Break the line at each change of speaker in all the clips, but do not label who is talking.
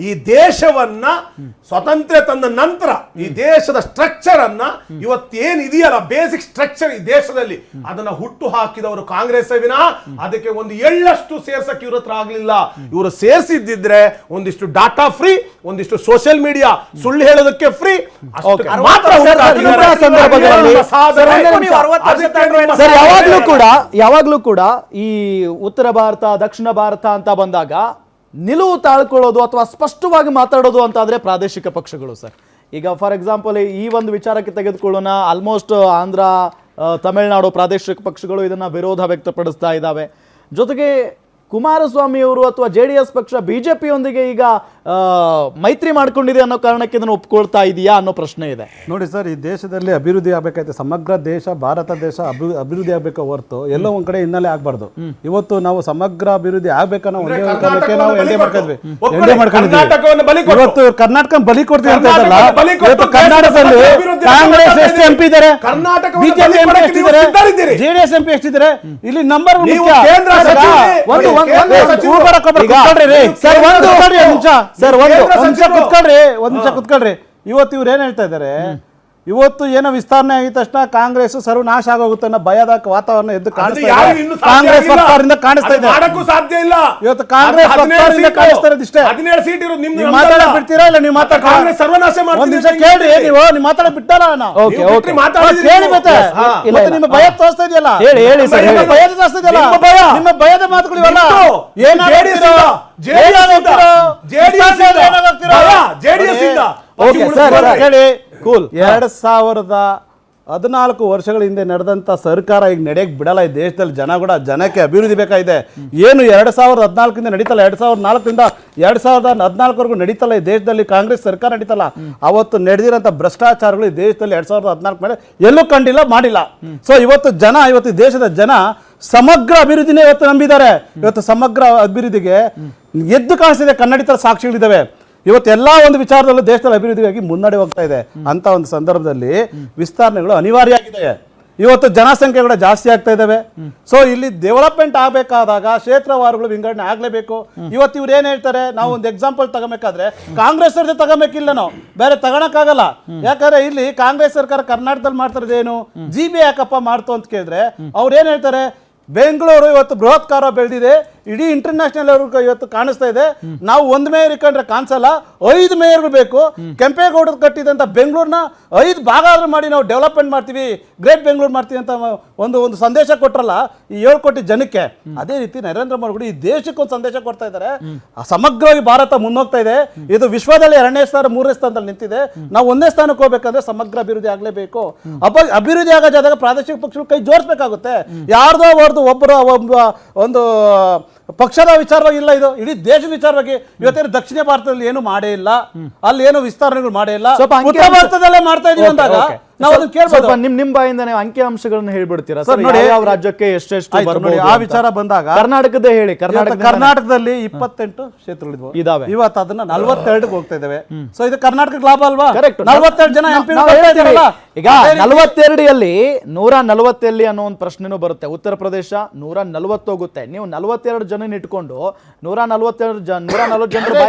ಈ ದೇಶವನ್ನ ಸ್ವತಂತ್ರ ತಂದ ನಂತರ ಈ ದೇಶದ ಸ್ಟ್ರಕ್ಚರ್ ಅನ್ನ ಇವತ್ತೇನಿದೆಯಲ್ಲ ಬೇಸಿಕ್ ಸ್ಟ್ರಕ್ಚರ್ ಈ ದೇಶದಲ್ಲಿ ಅದನ್ನ ಹುಟ್ಟು ಹಾಕಿದವರು ಕಾಂಗ್ರೆಸ್ ವಿನ ಅದಕ್ಕೆ ಒಂದು ಎಳ್ಳಷ್ಟು ಸೇರ್ಸಕ್ಕೆ ಇವ್ರ ಹತ್ರ ಆಗ್ಲಿಲ್ಲ. ಇವರು ಸೇರಿಸಿದ್ದಿದ್ರೆ ಒಂದಿಷ್ಟು ಡಾಟಾ ಫ್ರೀ, ಒಂದಿಷ್ಟು ಸೋಷಿಯಲ್ ಮೀಡಿಯಾ ಸುಳ್ಳು ಹೇಳೋದಕ್ಕೆ ಫ್ರೀ,
ಯಾವಾಗ್ಲೂ ಕೂಡ ಈ ಉತ್ತರ ಭಾರತ ದಕ್ಷಿಣ ಭಾರತ ಅಂತ ಬಂದಾಗ ನಿಲುವು ತಾಳ್ಕೊಳ್ಳೋದು ಅಥವಾ ಸ್ಪಷ್ಟವಾಗಿ ಮಾತಾಡೋದು ಅಂತ ಆದ್ರೆ ಪ್ರಾದೇಶಿಕ ಪಕ್ಷಗಳು ಸರ್. ಈಗ ಫಾರ್ ಎಕ್ಸಾಂಪಲ್ ಈ ಒಂದು ವಿಚಾರಕ್ಕೆ ತೆಗೆದುಕೊಳ್ಳೋಣ, ಆಲ್ಮೋಸ್ಟ್ ಆಂಧ್ರ ತಮಿಳುನಾಡು ಪ್ರಾದೇಶಿಕ ಪಕ್ಷಗಳು ಇದನ್ನ ವಿರೋಧ ವ್ಯಕ್ತಪಡಿಸ್ತಾ ಇದ್ದಾವೆ. ಜೊತೆಗೆ ಕುಮಾರಸ್ವಾಮಿ ಅವರು ಅಥವಾ JDS ಪಕ್ಷ ಬಿಜೆಪಿಯೊಂದಿಗೆ ಈಗ ಮೈತ್ರಿ ಮಾಡ್ಕೊಂಡಿದೆ ಅನ್ನೋ ಕಾರಣಕ್ಕೆ ಇದನ್ನು ಒಪ್ಕೊಳ್ತಾ ಇದೆಯಾ ಅನ್ನೋ ಪ್ರಶ್ನೆ ಇದೆ.
ನೋಡಿ ಸರ್, ಈ ದೇಶದಲ್ಲಿ ಅಭಿವೃದ್ಧಿ ಆಗಬೇಕಾಯ್ತು, ಸಮಗ್ರ ದೇಶ ಭಾರತ ದೇಶ ಅಭಿವೃದ್ಧಿ ಆಗಬೇಕು ಹೊರತು ಎಲ್ಲೋ ಒಂದ್ ಕಡೆ ಹಿನ್ನೆಲೆ ಆಗ್ಬಾರ್ದು. ಇವತ್ತು ನಾವು ಸಮಗ್ರ ಅಭಿವೃದ್ಧಿ ಆಗ್ಬೇಕನ್ನೋ ಒಂದೇ ಕಾರಣಕ್ಕೆ ನಾವು ಎಂಡೆ ಮಾಡ್ಕೊಂಡಿದ್ವಿ. ಇವತ್ತು ಕರ್ನಾಟಕ ಬಲಿ ಕೊಡ್ತೀವಿ ಅಂತ ಇದ್ದಲ್ಲ, ಇವತ್ತು ಕರ್ನಾಟಕದಲ್ಲಿ ಕಾಂಗ್ರೆಸ್ ಎಷ್ಟು MP ಇದ್ದಾರೆ, ಬಿಜೆಪಿ MP ಎಷ್ಟಿದ್ದಾರೆ, JDS MP ಎಷ್ಟಿದ್ದಾರೆ, ಇಲ್ಲಿ ನಂಬರ್ ಒಂದ್ ನಿಮಿಷ ಕುತ್ಕೊಳ್ರಿ. ಇವತ್ತು ಇವ್ರು ಏನ್ ಹೇಳ್ತಾ ಇದ್ದಾರೆ, ಇವತ್ತು ಏನೋ ವಿಸ್ತರಣೆ ಆಗಿದ ತಕ್ಷಣ ಕಾಂಗ್ರೆಸ್ ಸರ್ವನಾಶ ಆಗೋಗುತ್ತೆ ಅನ್ನೋ ಭಯದ ವಾತಾವರಣ ಎದ್ದು ಕಾಣಿಸ್ತಾ ಇದೆ. ಕಾಂಗ್ರೆಸ್ ಸರ್ಕಾರದಿಂದ ಕಾಣಿಸ್ತಾ ಇದೆ,
ಸಾಧ್ಯ ಇಲ್ಲ.
ಇವತ್ತು ಕಾಂಗ್ರೆಸ್ ಸರ್ಕಾರದಿಂದ ಕಾಣಿಸ್ತಾ ಇರೋದು ಇಷ್ಟೇ. 17 ಸೀಟ್ ಇರೋದು ನಿಮ್ದು. ಮಾತಾಡಕ್ ಬಿಡ್ತೀರಾ ಇಲ್ಲ? ನೀವು ಮಾತಾಡ ಸರ್ವನಾಶ ಒಂದ್ ನಿಮಿಷ ಕೇಳ್ರಿ, ನೀವು ಮಾತಾಡಕ್ ಬಿಟ್ಟಲ್ಲ ಕೇಳಿ. ಮತ್ತೆ ನಿಮ್ಮ ಭಯ ತೋರಿಸ್ತಾ ಇದೆಯಲ್ಲ, ಭಯದ ತೋರಿಸ್ತಾ ಇದೆಯಲ್ಲ, ನಿಮ್ಮ ಭಯದ ಮಾತುಗಳು ಇವೆಲ್ಲ ಹೇಳಿ. 2014 ವರ್ಷಗಳ ಹಿಂದೆ ನಡೆದಂತ ಸರ್ಕಾರ ಈಗ ನಡೆಯಕ್ ಬಿಡಲ್ಲ. ಈ ದೇಶದಲ್ಲಿ ಜನಕ್ಕೆ ಅಭಿವೃದ್ಧಿ ಬೇಕಾಗಿದೆ. ಏನು 2014 ನಡೀತಲ್ಲ, 2004 2014 ನಡೀತಲ್ಲ ಈ ದೇಶದಲ್ಲಿ ಕಾಂಗ್ರೆಸ್ ಸರ್ಕಾರ ನಡೀತಲ್ಲ. ಅವತ್ತು ನಡೆದಿರೋಂಥ ಭ್ರಷ್ಟಾಚಾರಗಳು ಈ ದೇಶದಲ್ಲಿ 2014 ಮೇಲೆ ಎಲ್ಲೂ ಕಂಡಿಲ್ಲ, ಮಾಡಿಲ್ಲ. ಸೊ ಇವತ್ತು ದೇಶದ ಜನ ಸಮಗ್ರ ಅಭಿವೃದ್ಧಿನೇ ಇವತ್ತು ನಂಬಿದ್ದಾರೆ. ಇವತ್ತು ಸಮಗ್ರ ಅಭಿವೃದ್ಧಿಗೆ ಎದ್ದು ಕಾಣಿಸಿದೆ, ಕನ್ನಡಿತರ ಸಾಕ್ಷಿಗಳಿದ್ದಾವೆ. ಇವತ್ತು ಎಲ್ಲ ಒಂದು ವಿಚಾರದಲ್ಲೂ ದೇಶದಲ್ಲಿ ಅಭಿವೃದ್ಧಿಗಾಗಿ ಮುನ್ನಡೆ ಹೋಗ್ತಾ ಇದೆ. ಅಂತ ಒಂದು ಸಂದರ್ಭದಲ್ಲಿ ವಿಸ್ತರಣೆಗಳು ಅನಿವಾರ್ಯ ಆಗಿದೆ. ಇವತ್ತು ಜನಸಂಖ್ಯೆಗಳು ಜಾಸ್ತಿ ಆಗ್ತಾ ಇದ್ದಾವೆ. ಸೊ ಇಲ್ಲಿ ಡೆವಲಪ್ಮೆಂಟ್ ಆಗಬೇಕಾದಾಗ ಕ್ಷೇತ್ರವಾರುಗಳು ವಿಂಗಡಣೆ ಆಗ್ಲೇಬೇಕು. ಇವತ್ತು ಇವ್ರು ಏನ್ ಹೇಳ್ತಾರೆ, ನಾವು ಒಂದು ಎಕ್ಸಾಂಪಲ್ ತಗೋಬೇಕಾದ್ರೆ ಕಾಂಗ್ರೆಸ್ ಅವ್ರದ್ದು ತಗೋಬೇಕಿಲ್ಲ, ನಾವು ಬೇರೆ ತಗೋಣಕ್ಕಾಗಲ್ಲ. ಯಾಕಂದ್ರೆ ಇಲ್ಲಿ ಕಾಂಗ್ರೆಸ್ ಸರ್ಕಾರ ಕರ್ನಾಟಕದಲ್ಲಿ ಮಾಡ್ತಾರದು ಏನು, GB ಯಾಕಪ್ಪ ಮಾಡ್ತು ಅಂತ ಕೇಳಿದ್ರೆ ಅವ್ರು ಏನ್ ಹೇಳ್ತಾರೆ, ಬೆಂಗಳೂರು ಇವತ್ತು ಬೃಹತ್ಕಾರ ಬೆಳೆದಿದೆ, ಇಡೀ ಇಂಟರ್ನ್ಯಾಷನಲ್ ಇವತ್ತು ಕಾಣಿಸ್ತಾ ಇದೆ. ನಾವು ಒಂದು ಮೇಯರ್ ಇಕ್ಕಂಡ್ರೆ ಕಾಣಿಸಲ್ಲ, 5 ಮೇಯರ್ಗಳು ಬೇಕು. ಕೆಂಪೇಗೌಡರು ಕಟ್ಟಿದಂತ ಬೆಂಗಳೂರನ್ನ 5 ಭಾಗ ಮಾಡಿ ನಾವು ಡೆವಲಪ್ಮೆಂಟ್ ಮಾಡ್ತೀವಿ, ಗ್ರೇಟ್ ಬೆಂಗಳೂರು ಮಾಡ್ತೀವಿ ಅಂತ ಒಂದು ಸಂದೇಶ ಕೊಟ್ರಲ್ಲ ಈ 7 ಕೋಟಿ ಜನಕ್ಕೆ. ಅದೇ ರೀತಿ ನರೇಂದ್ರ ಮೋದಿ ಈ ದೇಶಕ್ಕೆ ಒಂದು ಸಂದೇಶ ಕೊಡ್ತಾ ಇದ್ದಾರೆ. ಸಮಗ್ರವಾಗಿ ಭಾರತ ಮುನ್ನೋಗ್ತಾ ಇದೆ. ಇದು ವಿಶ್ವದಲ್ಲಿ 2ನೇ ಸ್ಥಾನ 3ನೇ ಸ್ಥಾನದಲ್ಲಿ ನಿಂತಿದೆ. ನಾವು 1ನೇ ಸ್ಥಾನಕ್ಕೆ ಹೋಗ್ಬೇಕಂದ್ರೆ ಸಮಗ್ರ ಅಭಿವೃದ್ಧಿ ಆಗಲೇಬೇಕು. ಅಭಿವೃದ್ಧಿ ಆಗೋ ಜಾಗ ಪ್ರಾದೇಶಿಕ ಪಕ್ಷಗಳು ಕೈ ಜೋಡಿಸಬೇಕಾಗುತ್ತೆ. ಯಾರ್ದೋ ಒಬ್ಬರ ಒಂದು ಪಕ್ಷದ ವಿಚಾರವಾಗಿ ಇಲ್ಲ, ಇದು ಇಡೀ ದೇಶದ ವಿಚಾರವಾಗಿ. ಇವತ್ತೇನು ದಕ್ಷಿಣ ಭಾರತದಲ್ಲಿ ಏನು ಮಾಡೇ ಇಲ್ಲ, ಅಲ್ಲಿ ಏನು ವಿಸ್ತರಣೆಗಳು ಮಾಡೇ ಇಲ್ಲ, ಉತ್ತರ ಭಾರತದಲ್ಲೇ ಮಾಡ್ತಾ ಇದೀವಿ ಅಂದಾಗ ನಾವು ಅದನ್ನ ಕೇಳ್ಬೋದು.
ನಿಮ್ ಬಾಯಿಂದ ಅಂಕಿ ಅಂಶಗಳನ್ನ ಹೇಳ್ಬಿಡ್ತೀರಾ ಸರ್? ನೋಡಿ, ಯಾವ ರಾಜ್ಯಕ್ಕೆ ಎಷ್ಟೆಷ್ಟು
ಬರ್ಬೋದು ಆ ವಿಚಾರ ಬಂದಾಗ
ಕರ್ನಾಟಕದೇ ಹೇಳಿ.
ಕರ್ನಾಟಕದಲ್ಲಿ 28 ಕ್ಷೇತ್ರಗಳಿದ್ವು,
ಇದಾವೆ.
ಇವತ್ತು ಅದನ್ನ 42ಗೆ ಹೋಗ್ತಾ ಇದಾವೆ. ಸೊ ಇದು ಕರ್ನಾಟಕಕ್ಕೆ ಲಾಭ ಅಲ್ವಾ?
42 ಜನ MP ಈಗ 42 140 ಅನ್ನೋ ಒಂದು ಪ್ರಶ್ನೆನೂ ಬರುತ್ತೆ. ಉತ್ತರ ಪ್ರದೇಶ 140 ಹೋಗುತ್ತೆ. ನೀವು 42 ಜನ ಇಟ್ಕೊಂಡು 140 ಜನರು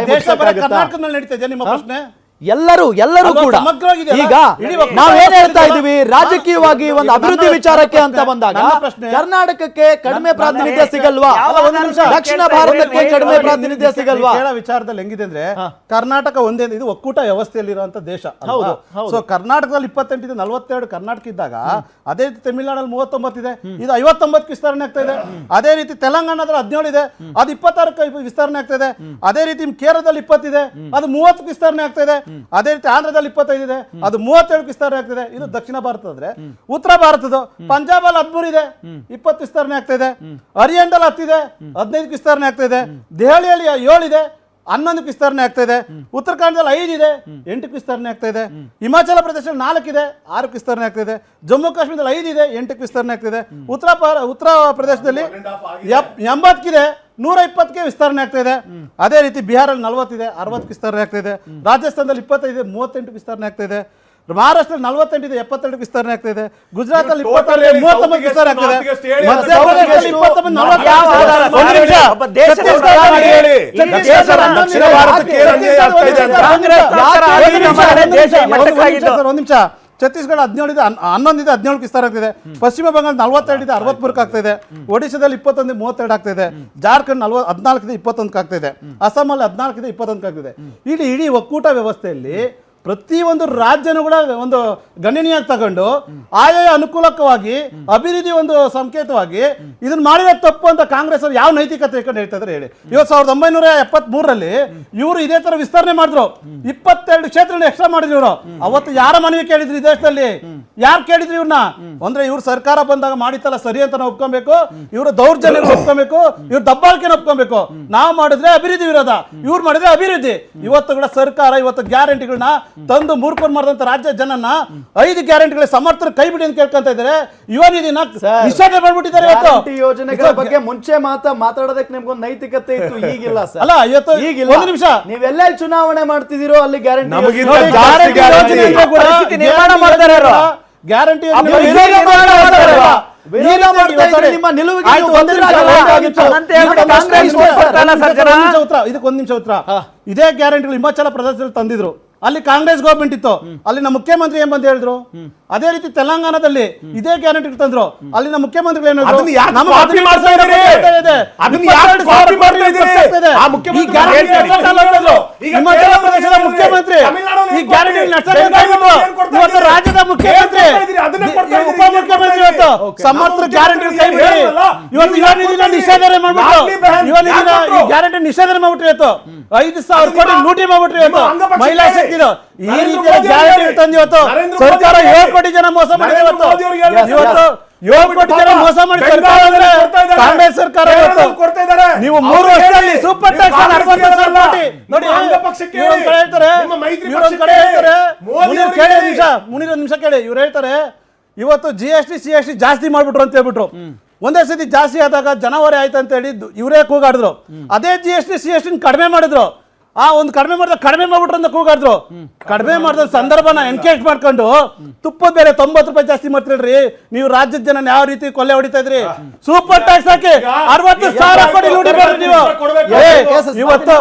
ಕರ್ನಾಟಕದಲ್ಲಿ ನಡೀತಾ ಇದೆ ನಿಮ್ಮ ಪ್ರಶ್ನೆ.
ಎಲ್ಲರೂ ಕೂಡ ಈಗ ನಾವೇನ್ ಹೇಳ್ತಾ ಇದೀವಿ, ರಾಜಕೀಯವಾಗಿ ಒಂದು ಅಭಿವೃದ್ಧಿ ವಿಚಾರಕ್ಕೆ ಅಂತ ಬಂದಾಗ ಕರ್ನಾಟಕಕ್ಕೆ ಕಡಿಮೆ ಪ್ರಾತಿನಿಧ್ಯ ಸಿಗಲ್ವಾ? ದಕ್ಷಿಣ ಭಾರತಕ್ಕೆ ಕಡಿಮೆ ಪ್ರಾತಿನಿಧ್ಯ ಸಿಗಲ್ವಾ?
ವಿಚಾರದಲ್ಲಿ ಹೆಂಗಿದೆ ಅಂದ್ರೆ ಕರ್ನಾಟಕ ಒಂದೇ, ಇದು ಒಕ್ಕೂಟ ವ್ಯವಸ್ಥೆಯಲ್ಲಿರುವಂತ ದೇಶ. ಸೊ ಕರ್ನಾಟಕದಲ್ಲಿ 28 42 ಕರ್ನಾಟಕ ಇದ್ದಾಗ, ಅದೇ ರೀತಿ ತಮಿಳುನಾಡಲ್ಲಿ 39 ಇದೆ, ಇದು 59ಕ್ಕೆ ವಿಸ್ತರಣೆ ಆಗ್ತಾ ಇದೆ. ಅದೇ ರೀತಿ ತೆಲಂಗಾಣದಲ್ಲಿ 17 ಇದೆ, ಅದು 26ಕ್ಕೆ ವಿಸ್ತರಣೆ ಆಗ್ತಾ ಇದೆ. ಅದೇ ರೀತಿ ಕೇರಳದಲ್ಲಿ 20 ಇದೆ, ಅದು 30ಕ್ಕೆ ವಿಸ್ತರಣೆ ಆಗ್ತಾ ಇದೆ. ಅದೇ ರೀತಿ ಆಂಧ್ರದಲ್ಲಿ 25 ಇದೆ, ಅದು 37ಕ್ಕೆ ವಿಸ್ತರಣೆ ಆಗ್ತಿದೆ. ಇದು ದಕ್ಷಿಣ ಭಾರತ. ಅಂದ್ರೆ ಉತ್ತರ ಭಾರತದ ಪಂಜಾಬ್ ಅಲ್ಲಿ 13 ಇದೆ, 20 ವಿಸ್ತರಣೆ ಆಗ್ತಾ ಇದೆ. ಹರಿಯಾಣದಲ್ಲಿ 10 ಇದೆ, 15ಕ್ಕೆ ವಿಸ್ತರಣೆ ಆಗ್ತಾ ಇದೆ. ದೆಹಲಿಯಲ್ಲಿ 7 ಇದೆ, 11ಕ್ಕೆ ವಿಸ್ತರಣೆ ಆಗ್ತಾ ಇದೆ. ಉತ್ತರಾಖಂಡದಲ್ಲಿ 5 ಇದೆ, 8ಕ್ಕೆ ವಿಸ್ತರಣೆ ಆಗ್ತಾ ಇದೆ. ಹಿಮಾಚಲ ಪ್ರದೇಶದಲ್ಲಿ 4 ಇದೆ, 6ಕ್ಕೆ ವಿಸ್ತರಣೆ ಆಗ್ತಾ ಇದೆ. ಜಮ್ಮು ಕಾಶ್ಮೀರದಲ್ಲಿ 5 ಇದೆ, 8ಕ್ಕೆ ವಿಸ್ತರಣೆ ಆಗ್ತಾ ಇದೆ. ಉತ್ತರ ಪ್ರದೇಶದಲ್ಲಿ 80 ಇದೆ, 120ಕ್ಕೆ ವಿಸ್ತರಣೆ ಆಗ್ತಾ ಇದೆ. ಅದೇ ರೀತಿ ಬಿಹಾರಲ್ಲಿ 40 ಇದೆ, 60ಕ್ಕೆ ವಿಸ್ತರಣೆ ಆಗ್ತಾ ಇದೆ. ರಾಜಸ್ಥಾನದಲ್ಲಿ 25 ಇದೆ, 38ಕ್ಕೆ ವಿಸ್ತರಣೆ ಆಗ್ತಾ ಇದೆ. ಮಹಾರಾಷ್ಟ್ರ 48 ಇದೆ, 72 ವಿಸ್ತರಣೆ ಆಗ್ತಾ ಇದೆ. ಗುಜರಾತ್ ಅಲ್ಲಿ
ನೀವು total
29
ಹೇಳಿ,
39 ವಿಸ್ತರಣೆ ಆಗ್ತಾ ಇದೆ.
South ಗೆ ಹೇಳಿ,
ಮಧ್ಯಪ್ರದೇಶದಲ್ಲಿ 29 40
ಯಾವ ಆಧಾರ?
ಒಂದು ನಿಮಿಷ.
ಒಬ್ಬ ದೇಶದ
ಛತ್ತೀಸ್ಗಢದಲ್ಲಿ
ಹೇಳಿ.
ಛತ್ತೀಸ್ಗಢ
ದಕ್ಷಿಣ ಭಾರತಕ್ಕೆ ಅನ್ಯಾಯ ಆಗ್ತಾ ಇದೆ ಅಂತ.
ಕಾಂಗ್ರೆಸ್ ಸರ್ಕಾರ ಆಗಿ ನಮ್ಮ ದೇಶ ಮಟ್ಟಕ್ಕಾಗಿದ್ದು.
ಒಂದು ನಿಮಿಷ. ಛತ್ತೀಸ್ಗಢ 17 ಇದೆ, 11 ಇದೆ, 17 ವಿಸ್ತಾರ ಆಗ್ತಿದೆ. ಪಶ್ಚಿಮ ಬಂಗಾಳ 42 ಇದೆ, 63 ಆಗ್ತಾ ಇದೆ. ಒಡಿಶಾದಲ್ಲಿ 21 32 ಆಗ್ತಾ ಇದೆ. ಜಾರ್ಖಂಡ್ 14 ಇದೆ, 21 ಆಗ್ತಾ ಇದೆ. ಅಸ್ಸಾಮಲ್ಲಿ 14 ಇದೆ, 21 ಆಗ್ತಿದೆ. ಇಡೀ ಒಕ್ಕೂಟ ವ್ಯವಸ್ಥೆಯಲ್ಲಿ ಪ್ರತಿಯೊಂದು ರಾಜ್ಯನೂ ಕೂಡ ಒಂದು ಗಣನೀಯವಾಗಿ ತಗೊಂಡು ಆಯಾಯ ಅನುಕೂಲಕವಾಗಿ ಅಭಿವೃದ್ಧಿ ಒಂದು ಸಂಕೇತವಾಗಿ ಇದನ್ನ ಮಾಡಿದ ತಪ್ಪು ಅಂತ ಕಾಂಗ್ರೆಸ್ ಅವರು ಯಾವ ನೈತಿಕತೆ ಇಟ್ಕೊಂಡು ಹೇಳ್ತಾ ಇದ್ದಾರೆ ಹೇಳಿ. ಇವತ್ತು 1973ರಲ್ಲಿ ಇವರು ಇದೇ ತರ ವಿಸ್ತರಣೆ ಮಾಡಿದ್ರು, 22 ಕ್ಷೇತ್ರ ಎಕ್ಸ್ಟ್ರಾ ಮಾಡಿದ್ರು ಇವರು. ಅವತ್ತು ಯಾರ ಮನವಿ ಕೇಳಿದ್ರು ಈ ದೇಶದಲ್ಲಿ? ಯಾರು ಕೇಳಿದ್ರು ಇವ್ರನ್ನ? ಅಂದ್ರೆ ಇವ್ರ ಸರ್ಕಾರ ಬಂದಾಗ ಮಾಡಿತ್ತಲ್ಲ ಸರಿ ಅಂತ ನಾವು ಒಪ್ಕೊಬೇಕು, ಇವ್ರ ದೌರ್ಜನ್ಯ ಒಪ್ಕೊಬೇಕು, ಇವ್ರ ದಬ್ಬಾಳಿಕೆ ಒಪ್ಕೊಬೇಕು. ನಾವು ಮಾಡಿದ್ರೆ ಅಭಿವೃದ್ಧಿ ವಿರೋಧ, ಇವ್ರು ಮಾಡಿದ್ರೆ ಅಭಿವೃದ್ಧಿ. ಇವತ್ತು ಕೂಡ ಸರ್ಕಾರ ಇವತ್ತು ಗ್ಯಾರಂಟಿಗಳನ್ನ ತಂದು ಮೂರ್ಖರು ಮಾಡಿದಂತ ರಾಜ್ಯ ಜನನ 5 ಗ್ಯಾರಂಟಿಗಳ ಸಮರ್ಥನ ಕೈ ಬಿಡಿ ಅಂತ ಕೇಳ್ಕೊಂತ ಇದ್ದಾರೆ. ಯುವ ನಿಧಿನ ನಿಷೇಧ ಮಾಡ್ಬಿಟ್ಟಿದ್ದಾರೆ ಇವತ್ತು.
ಗ್ಯಾರಂಟಿ ಯೋಜನೆಗಳ ಬಗ್ಗೆ ಮುಂಚೆ ಮಾತಾಡೋದಕ್ಕೆ ನಿಮ್ಗೊಂದು ನೈತಿಕತೆ ಇತ್ತು, ಈಗಿಲ್ಲ ಸರ್.
ಅಲ್ಲ ಇವತ್ತು
ಈಗಿಲ್ಲ.
ಒಂದು ನಿಮಿಷ,
ನೀವೆಲ್ಲೆಲ್ಲಿ ಚುನಾವಣೆ ಮಾಡ್ತಿದ್ದೀರೋ ಅಲ್ಲಿ ಗ್ಯಾರಂಟಿ
ನಮಗಿಂತ
ಯೋಜನೆ-
ಜಾಸ್ತಿ
ಗ್ಯಾರಂಟಿ
ಗ್ಯಾರಂಟಿ
ಯೋಜನೆ ಕೂಡ
ಪರಿಸ್ಥಿತಿ ನಿರ್ಮಾಣ ಮಾಡ್ತಾರೆ ಅವರು.
ಗ್ಯಾರಂಟಿ
ಆ ವಿರೋಧ ಮಾಡ್ತಾರೆ.
ವಿರೋಧ ಮಾಡ್ತಾ ಇದ್ರೆ ನಿಮ್ಮ ನಿಲುವಿಗೆ
ಆಯ್ತು,
ನೀವು
ಒಂದು ನಿಮಿಷ,
ಬದ್ಧರಾಗಿರ್ಬೇಕಾಗಿತ್ತು.
ಅದಂತೆ ಹೇಳ್ಬಿಟ್ಟು
ನಿಮ್ಮ
ಕಾಂಗ್ರೆಸ್
ಪ್ರಶ್ನೆ ಇಷ್ಟೇ ಸರ್.
ಇದಕ್ಕೊಂದು ನಿಮಿಷ ಉತ್ತರ. ಇದೇ ಗ್ಯಾರಂಟಿಗಳು ಹಿಮಾಚಲ ಪ್ರದೇಶದಲ್ಲಿ ತಂದಿದ್ರು, ಅಲ್ಲಿ ಕಾಂಗ್ರೆಸ್ ಗವರ್ಮೆಂಟ್ ಇತ್ತು, ಅಲ್ಲಿನ ಮುಖ್ಯಮಂತ್ರಿ ಏನ್ ಬಂದು ಹೇಳಿದ್ರು. ಅದೇ ರೀತಿ ತೆಲಂಗಾಣದಲ್ಲಿ ಇದೇ ಗ್ಯಾರಂಟಿ ತಂದ್ರು, ಅಲ್ಲಿನ ಮುಖ್ಯಮಂತ್ರಿಗಳು ಏನು
ಅದನ್ನ ಯಾಕೆ copy ಮಾಡ್ತಾ ಇದ್ದೀರಿ? ಅದನ್ನ ಯಾಕೆ copy ಮಾಡ್ತಾ ಇದ್ದೀರಿ? ಆ ಮುಖ್ಯಮಂತ್ರಿ
ಹಿಮಾಚಲ ಪ್ರದೇಶದ ಮುಖ್ಯಮಂತ್ರಿ ಈ ಗ್ಯಾರಂಟಿ ಇವತ್ತು ರಾಜ್ಯದ ಮುಖ್ಯಮಂತ್ರಿ ಉಪಮುಖ್ಯಮಂತ್ರಿ ಇವತ್ತು ಸಮರ್ಥ ಗ್ಯಾರಂಟಿ ಕೈ ಬಿಡಿ. ಇವತ್ತು ಯುವ ನಿಧಿನ ನಿಷೇಧನೆ ಮಾಡ್ಬಿಟ್ಟು ಯುವ ನಿಧಿನ ಈ ಗ್ಯಾರಂಟಿ ನಿಷೇಧನೆ ಮಾಡ್ಬಿಟ್ರಿ. ಇವತ್ತು 5,000 ಕೋಟಿ ಲೂಟಿ ಮಾಡ್ಬಿಟ್ರಿ. ಇವತ್ತು ಮಹಿಳಾ ಶಕ್ತಿ ಈ ರೀತಿಯ ಗ್ಯಾರಂಟಿ ತಂದು ಇವತ್ತು ಸರ್ಕಾರ 7 ಕೋಟಿ ಜನ ಮೋಸ ಮಾಡಿದೆ. ಇವತ್ತು 7 ಕೋಟಿ ಜನ ಮೋಸ ಮಾಡಿ ಸರ್ಕಾರ ಅಂದ್ರೆ ಕಾಂಗ್ರೆಸ್ ಸರ್ಕಾರ. ಇವತ್ತು ನೀವು 3 ವರ್ಷದಲ್ಲಿ ಸೂಪರ್ ಟ್ಯಾಕ್ಸ್ 60,000 ಕೋಟಿ ನೋಡಿ. ಇವ್ರೊಂದ್ ಕಡೆ ಹೇಳ್ತಾರೆ, ಇವ್ರೊಂದ್ ಕಡೆ ಹೇಳ್ತಾರೆ, ಮುನೀರ್ ಕೇಳಿ ಒಂದು ನಿಮಿಷ ಕೇಳಿ. ಇವ್ರು ಹೇಳ್ತಾರೆ ಇವತ್ತು GST CST ಜಾಸ್ತಿ ಮಾಡ್ಬಿಟ್ರು ಅಂತ ಹೇಳ್ಬಿಟ್ರು. ಒಂದೇ ಸತಿ ಜಾಸ್ತಿ ಆದಾಗ ಜನವರಿ ಆಯ್ತು ಅಂತ ಹೇಳಿ ಇವರೇ ಕೂಗಾಡಿದ್ರು. ಅದೇ GST CST ಕಡಿಮೆ ಮಾಡಿದ್ರು. ಒಂದು ಕಡಿಮೆ ಮಾಡ್ಬಿಟ್ರು ಅಂತ ಕೂಗಾಡಿದ್ರು. ಕಡಿಮೆ ಮಾಡಿದ ಸಂದರ್ಭನ ಎನ್ಕೇಜ್ ಮಾಡ್ಕೊಂಡು ತುಪ್ಪದ ಬೆಲೆ 90 ರೂಪಾಯಿ ಜಾಸ್ತಿ ಮಾಡ್ತಿರ್ರಿ. ನೀವು ರಾಜ್ಯದ ಜನ ಯಾವ ರೀತಿ ಕೊಲ್ಲೆ ಹೊಡಿತಾ ಇದ್ರಿ? ಸೂಪರ್ ಟ್ಯಾಕ್ಸ್ ಹಾಕಿ 60,000 ಕೋಟಿ ಲೂಟಿ ಮಾಡಿದ್ರಿ ನೀವು. ಇವತ್ತು